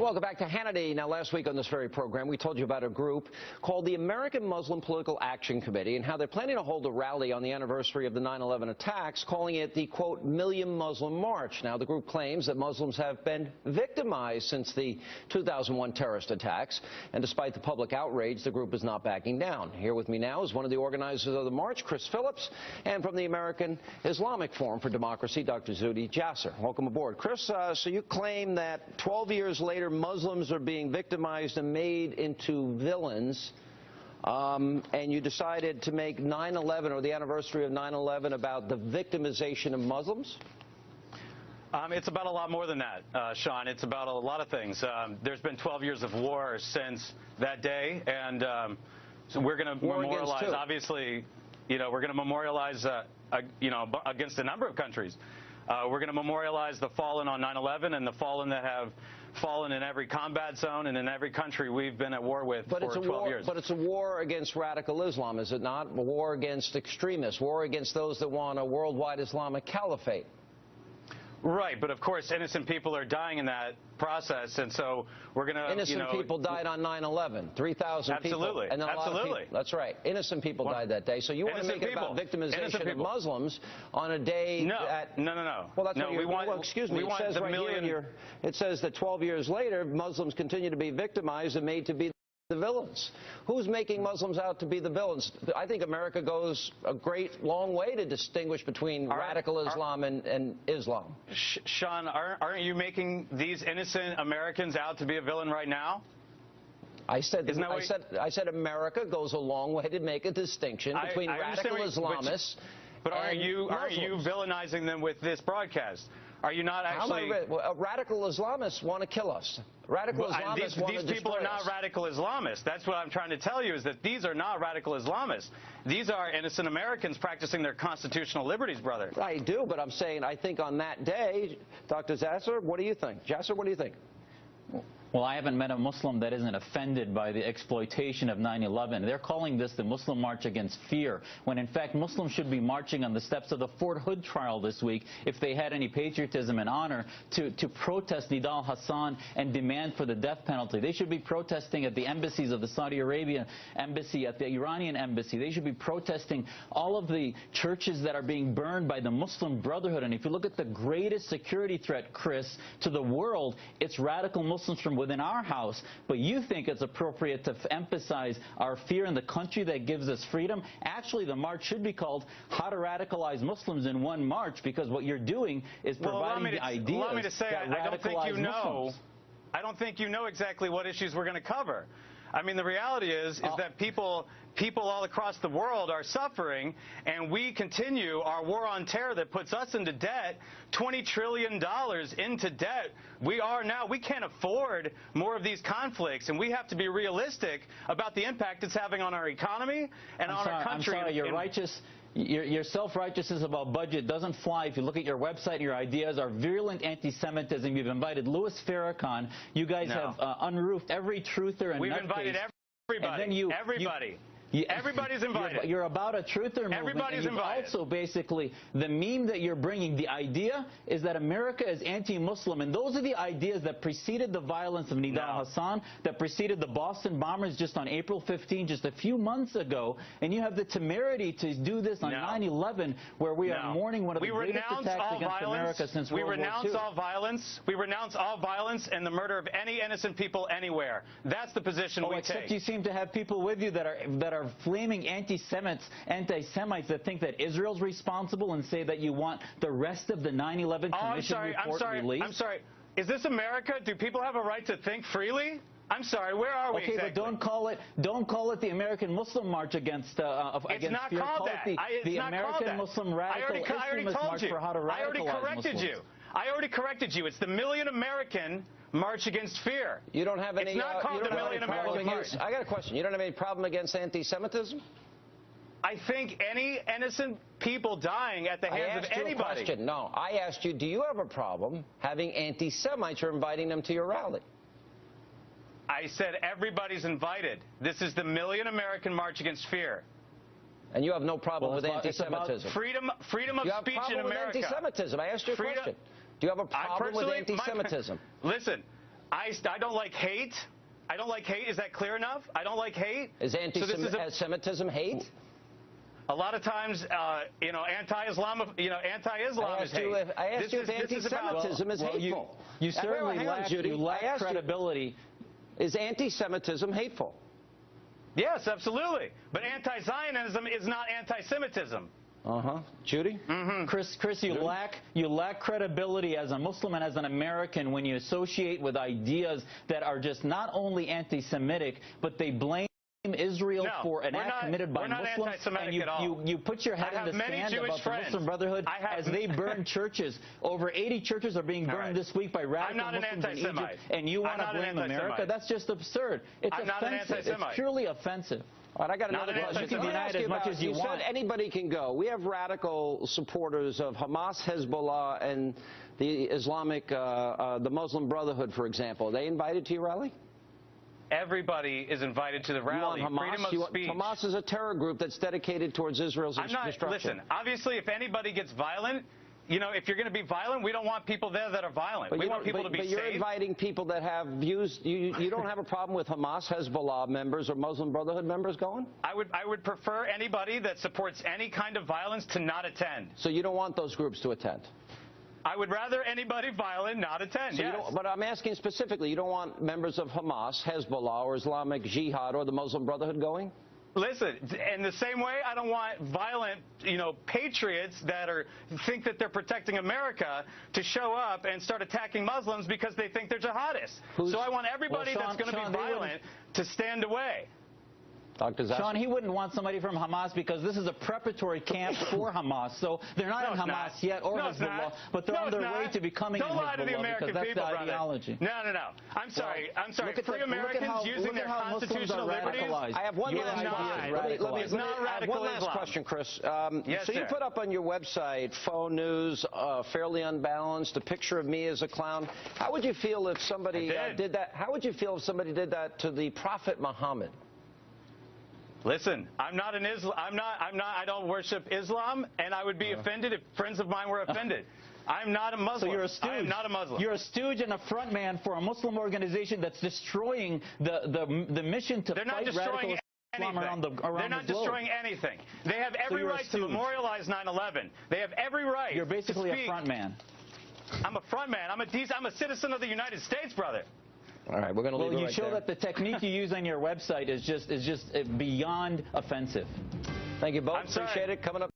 Welcome back to Hannity. Now, last week on this very program, we told you about a group called the American Muslim Political Action Committee and how they're planning to hold a rally on the anniversary of the 9/11 attacks, calling it the, quote, Million Muslim March. Now, the group claims that Muslims have been victimized since the 2001 terrorist attacks, and despite the public outrage, the group is not backing down. Here with me now is one of the organizers of the march, Chris Phillips, and from the American Islamic Forum for Democracy, Dr. Zuhdi Jasser. Welcome aboard. Chris, so you claim that 12 years later, Muslims are being victimized and made into villains, and you decided to make 9/11 or the anniversary of 9/11 about the victimization of Muslims? It's about a lot more than that, Sean. It's about a lot of things. There's been 12 years of war since that day, and so we're going to memorialize, obviously, we're going to memorialize, against a number of countries. We're going to memorialize the fallen on 9/11 and the fallen that have fallen in every combat zone and in every country we've been at war with for 12 years. But it's a war against radical Islam, is it not? A war against extremists, war against those that want a worldwide Islamic caliphate. Right, but of course innocent people are dying in that process, and so we're going to, Innocent people died on 9/11, 3,000 people. Absolutely, and absolutely. That's right. Innocent people died that day. So you want to make it about victimization of Muslims on a day that... No. Well, that's what excuse me, it says right here, it says that 12 years later, Muslims continue to be victimized and made to be the villains. Who's making Muslims out to be the villains? I think America goes a great long way to distinguish between radical Islam and Islam. Sean, aren't you making these innocent Americans out to be a villain right now? I said America goes a long way to make a distinction between radical Islamists. But aren't you villainizing them with this broadcast? Are you not actually? Radical Islamists want to kill us. Radical Islamists want to destroy us. These people are not radical Islamists. That's what I'm trying to tell you, is that these are not radical Islamists. These are innocent Americans practicing their constitutional liberties, brother. I do, but I'm saying I think on that day, Dr. Jasser, what do you think? Jasser, what do you think? Well, I haven't met a Muslim that isn't offended by the exploitation of 9/11. They're calling this the Muslim March Against Fear, when in fact Muslims should be marching on the steps of the Fort Hood trial this week if they had any patriotism and honor to protest Nidal Hassan and demand for the death penalty. They should be protesting at the embassies of the Saudi Arabian embassy, at the Iranian embassy. They should be protesting all of the churches that are being burned by the Muslim Brotherhood. And if you look at the greatest security threat, Chris, to the world, it's radical Muslims from within our house. But you think it's appropriate to emphasize our fear in the country that gives us freedom. Actually, the march should be called How to Radicalize Muslims in One March, because what you're doing is providing the ideas allow me to say, that I don't think you know. Muslims. I don't think you know exactly what issues we're going to cover. I mean, the reality is that people all across the world are suffering, and we continue our war on terror that puts us into debt, $20 trillion into debt. We can't afford more of these conflicts, and we have to be realistic about the impact it's having on our economy and on our country. I'm sorry, you're righteous. Your self-righteousness about budget doesn't fly if you look at your website and your ideas are virulent anti-Semitism. You've invited Louis Farrakhan. You guys have unroofed every truther and We've invited everybody. Everybody's invited. You're about a truther movement. Everybody's invited. Also, basically, the meme that you're bringing, the idea is that America is anti-Muslim, and those are the ideas that preceded the violence of Nidal Hassan, that preceded the Boston bombers just on April 15, just a few months ago, and you have the temerity to do this on 9/11, where we are mourning one of the greatest attacks against America since World War II. We renounce all violence. We renounce all violence and the murder of any innocent people anywhere. That's the position we take. Except you seem to have people with you that are flaming anti-Semites that think that Israel's responsible and say that you want the rest of the 9/11 Commission report released. I'm sorry. Is this America? Do people have a right to think freely? I'm sorry. Where are we exactly? Okay, but don't call it the American Muslim March against It's not called that. The American Muslim Radical Islamist March for How to Radicalize Muslims. I already corrected you. It's the Million American March Against Fear. You don't have any. It's not called the Million American March. I got a question. You don't have any problem against anti-Semitism? I think any innocent people dying at the hands of anybody. I asked you a question. No, I asked you, do you have a problem having anti-Semites or inviting them to your rally? I said everybody's invited. This is the Million American March Against Fear. And you have no problem with anti-Semitism? Freedom of speech in America. You have a problem with anti-Semitism? I asked you a question. Do you have a problem with anti-Semitism? Listen, I don't like hate. I don't like hate. Is that clear enough? I don't like hate. Is anti-Semitism hate? A lot of times, anti-Islam is hate. I asked you if anti-Semitism is hateful. You certainly lack credibility. Is anti-Semitism hateful? Yes, absolutely. But anti-Zionism is not anti-Semitism. Judy? Chris, you lack credibility as a Muslim and as an American when you associate with ideas that are just not only anti-Semitic, but they blame Israel for an act committed by Muslims, and you put your head in the sand about the Muslim Brotherhood as they burn churches. Over 80 churches are being burned this week by radical Muslims in Egypt, and you want to blame America? That's just absurd. It's offensive. It's purely offensive. All right, I got another question. You can deny it as much as you want. You said anybody can go. We have radical supporters of Hamas, Hezbollah, and the Islamic, the Muslim Brotherhood, for example. Are they invited to your rally? Everybody is invited to the rally. Freedom of speech. Hamas is a terror group that's dedicated towards Israel's destruction. Listen, obviously, if anybody gets violent, if you're going to be violent, we don't want people there that are violent. We want people to be safe. But you're inviting people that have views. You don't have a problem with Hamas, Hezbollah members, or Muslim Brotherhood members going? I would prefer anybody that supports any kind of violence to not attend. So you don't want those groups to attend? I would rather anybody violent not attend, yes. But I'm asking specifically, you don't want members of Hamas, Hezbollah, or Islamic Jihad, or the Muslim Brotherhood going? Listen, in the same way, I don't want violent, patriots that think that they're protecting America to show up and start attacking Muslims because they think they're jihadists. So I want everybody that's going to be violent to stand away. Dr. Jasser? Sean, he wouldn't want somebody from Hamas because this is a preparatory camp for Hamas. So they're not in Hamas yet or Hezbollah, but they're on their way to becoming in Hezbollah because that's the ideology. No. I'm sorry. Free Americans using their constitutional liberties. I have one last question, Chris. Yes, so you put up on your website, Faux News, Fairly Unbalanced, a picture of me as a clown. How would you feel if somebody did that? How would you feel if somebody did that to the Prophet Muhammad? Listen, I don't worship Islam, and I would be offended if friends of mine were offended. I'm not a Muslim. So you're a stooge. I am not a Muslim. You're a stooge and a front man for a Muslim organization that's destroying the mission to fight radical Islam around the globe. They're not destroying anything. They have every right to memorialize 9/11. They have every right. You're basically a front man. I'm a front man. I'm a citizen of the United States, brother. All right, we're going to leave it right there. You show that the technique you use on your website is just beyond offensive. Thank you both. Appreciate it. Coming up.